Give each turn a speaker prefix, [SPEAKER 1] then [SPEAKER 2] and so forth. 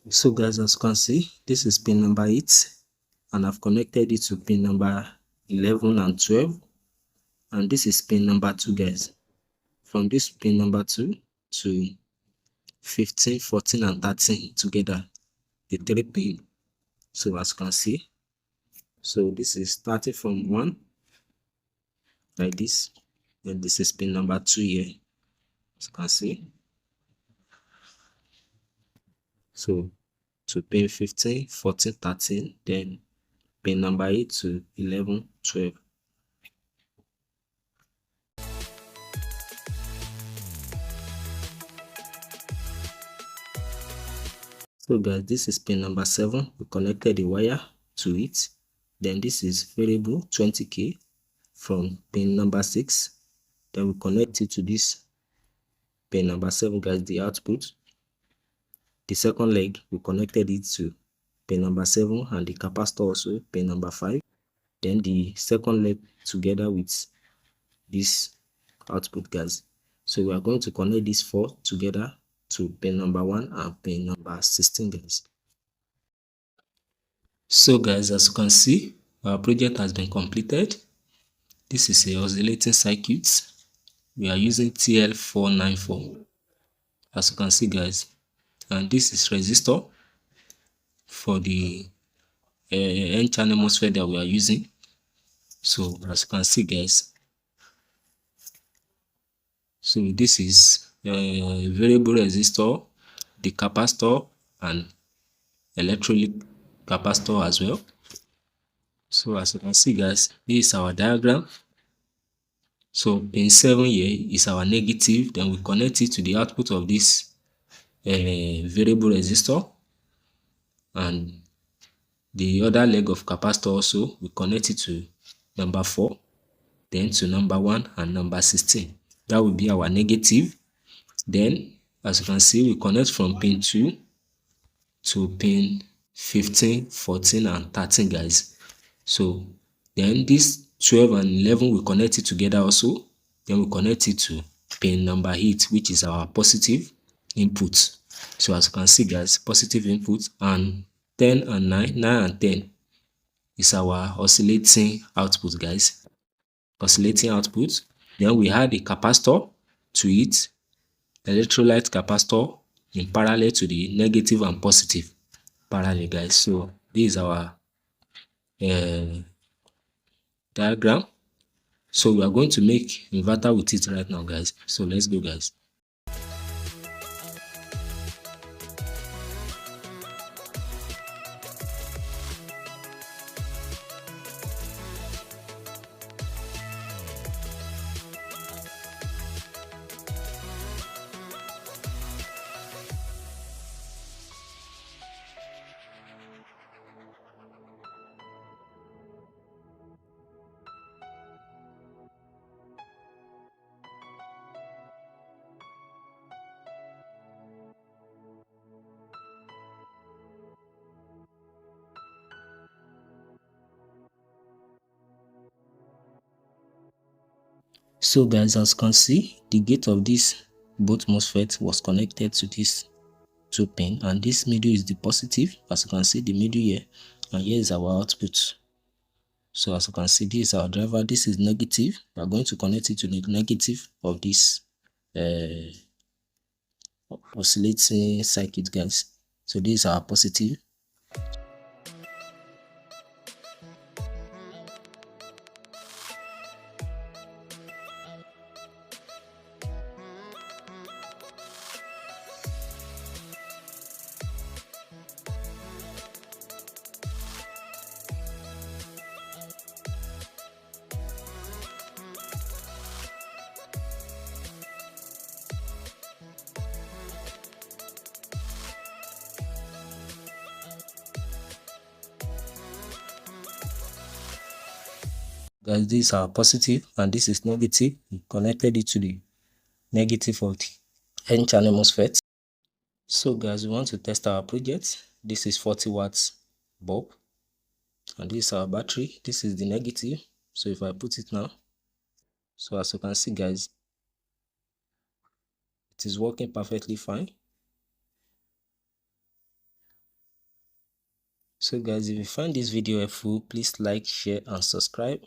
[SPEAKER 1] So guys, as you can see, this is pin number 8 and I've connected it to pin number 11 and 12, and this is pin number 2 guys. From this pin number 2 to 15, 14 and 13 together, the 3 pin. So as you can see, so this is starting from 1 like this, then this is pin number 2 here, as you can see. So to pin 15, 14, 13, then pin number 8 to 11, 12. So guys, this is pin number 7. We connected the wire to it. Then this is variable 20K from pin number 6. Then we connect it to this pin number 7 guys, the output. The second leg, we connected it to pin number 7 and the capacitor also pin number 5. Then the second leg together with this output guys. So we are going to connect these 4 together to pin number 1 and pin number 16 guys. So guys, as you can see, our project has been completed. This is a oscillating circuit. We are using TL494, as you can see guys, and this is resistor for the N-channel MOSFET that we are using. So as you can see guys, so this is a variable resistor, the capacitor and electrolytic capacitor as well. So as you can see guys, this is our diagram. So pin 7 here is our negative, then we connect it to the output of this variable resistor, and the other leg of capacitor also we connect it to number 4, then to number 1 and number 16. That will be our negative. Then as you can see, we connect from pin 2 to pin 15, 14 and 13 guys. So then this 12 and 11 we connect it together also. Then we connect it to pin number 8, which is our positive input. So as you can see guys, positive input, and 10 and 9, 9 and 10 is our oscillating output guys. Oscillating output. Then we add a capacitor to it, electrolyte capacitor in parallel to the negative and positive parallel guys. So this is our diagram. So we are going to make inverter with it right now guys. So let's go guys. So guys, as you can see, the gate of this both MOSFET was connected to this 2 pin, and this middle is the positive, as you can see the middle here, and here is our output. So as you can see, this is our driver, this is negative. We are going to connect it to the negative of this oscillating circuit guys. So this is our positive. Guys, this is our positive and this is negative. We connected it to the negative of the N-channel MOSFET. So guys, we want to test our project. This is 40 watts bulb and this is our battery. This is the negative. So if I put it now, so as you can see guys, it is working perfectly fine. So guys, if you find this video helpful, please like, share and subscribe.